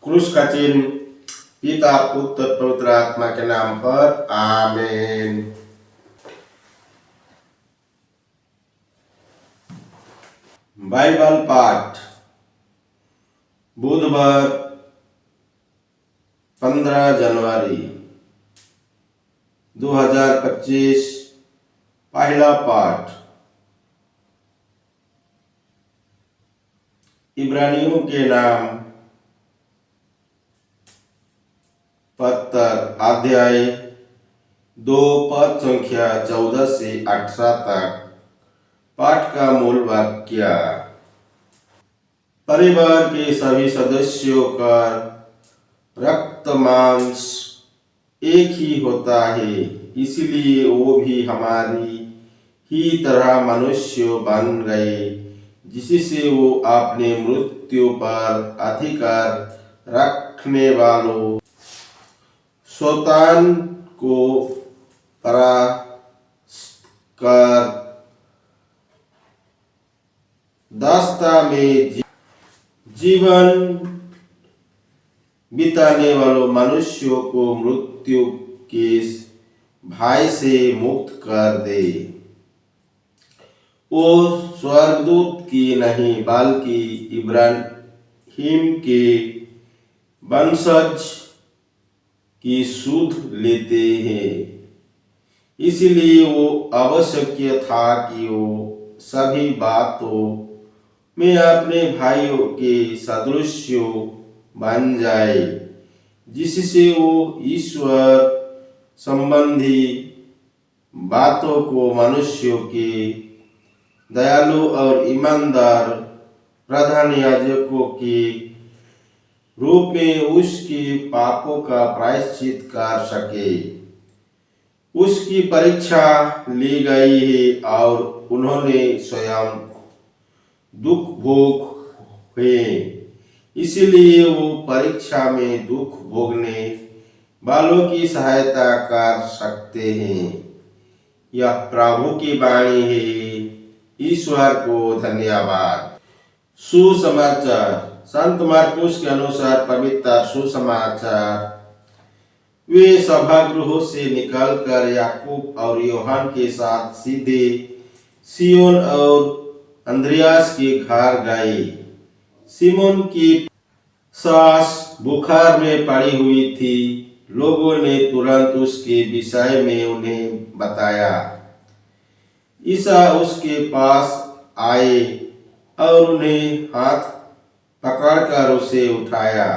क्रूस का चिन्ह। पिता पुत्र पवित्र आत्मा के नाम पर आमीन। बाइबल पाठ बुधवार 15 जनवरी 2025। पहला पाठ इब्रानियों के नाम पत्र अध्याय 2 पद संख्या 14 से 18 तक। पाठ का मूल वाक्य। परिवार के सभी सदस्यों का रक्त मांस एक ही होता है, इसलिए वो भी हमारी ही तरह मनुष्य बन गए, जिससे वो अपने मृत्यु पर अधिकार रखने वालों शैतान को परास्त कर दास्ता में जीवन बिताने वालों मनुष्यों को मृत्यु के भय से मुक्त कर दे। वो स्वर्गदूत की नहीं बल्कि इब्राहिम के वंशज की सुध लेते हैं, इसलिए वो आवश्यक था कि वो सभी बातों में अपने भाइयों के सदृश बन जाए, जिससे वो ईश्वर संबंधी बातों को मनुष्यों के दयालु और ईमानदार प्रधान याजकों के रूप में उसके पापों का प्रायश्चित कर सके। उसकी परीक्षा ली गई है और उन्होंने स्वयं दुख भोग हुए, इसलिए वो परीक्षा में दुख भोगने वालों की सहायता कर सकते हैं। यह प्रभु की वाणी है। ईश्वर को धन्यवाद। सुसमाचार। संत मार्कुस के अनुसार पवित्र सुसमाचार। वे सभागृहों से निकलकर याकूब और यूहन्ना के साथ सीधे सियोन और अंद्रियास के घर गए। सिमोन की सास बुखार में पड़ी हुई थी। लोगों ने तुरंत उसके विषय में उन्हें बताया। ईसा उसके पास आए और उन्हें हाथ पकड़कर उसे उठाया।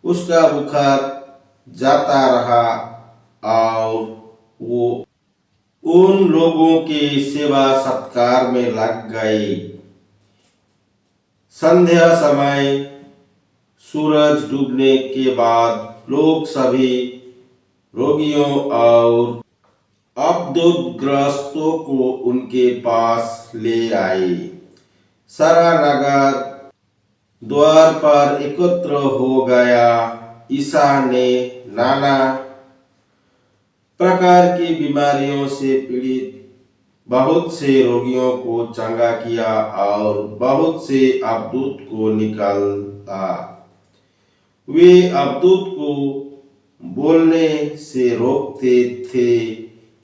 उसका बुखार जाता रहा और वो उन लोगों के सेवा सत्कार में लग गई। संध्या समय सूरज डूबने के बाद लोग सभी रोगियों और अब्दुग्रस्तों को उनके पास ले आए। सारा नगर द्वार पर एकत्र हो गया। ईसा ने नाना प्रकार की बीमारियों से पीड़ित बहुत से रोगियों को चंगा किया और बहुत से अब्दूत को निकाला। वे अब्दूत को बोलने से रोकते थे,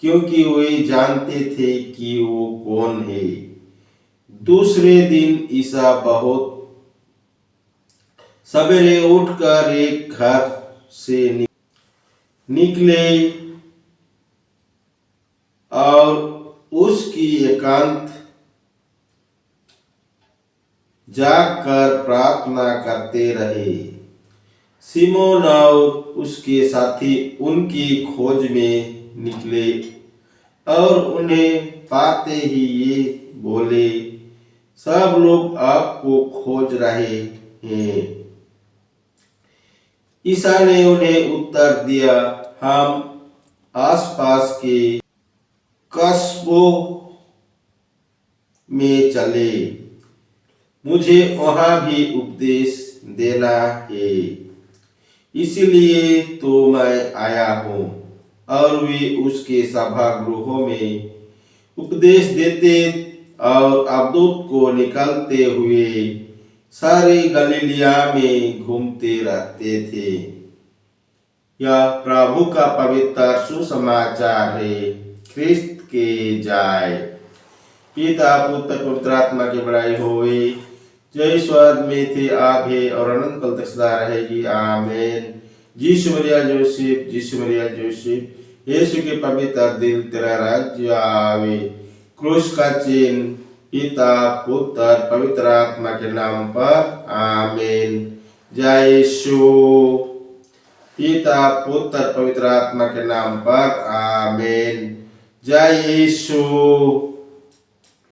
क्योंकि वे जानते थे कि वो कौन है। दूसरे दिन ईसा बहुत सवेरे उठकर एक घर से निकले और उसकी एकांत जाकर प्रार्थना करते रहे। सिमोन और उसके साथी उनकी खोज में निकले और उन्हें पाते ही ये बोले, सब लोग आपको खोज रहे हैं। ईसा ने उन्हें उत्तर दिया, हम आसपास के कस्बों में चले, मुझे वहां भी उपदेश देना है, इसलिए तो मैं आया हूँ। और वे उसके सभागृहों में उपदेश देते और अब्दूत को निकलते हुए सारी गलीलिया में घूमते रहते थे। यह प्रभु का पवित्र सुसमाचार है। ख्रिस्त के जाय। पिता पुत्र पवित्र आत्मा की बड़ाई होवे, जय स्वर्ग में थे आप है और अनंत काल तक सदा रहेगी, आमीन। यीशु मरिया जोसेफ, यीशु मरिया जोसेफ, यीशु के पवित्र दिल तेरा राज्य आवे। क्रूस का चिन्ह पिता पुत्र पवित्र आत्मा के नाम पर, आमीन। जय यीशु। पिता पुत्र पवित्र आत्मा के नाम पर, आमीन। जय यीशु।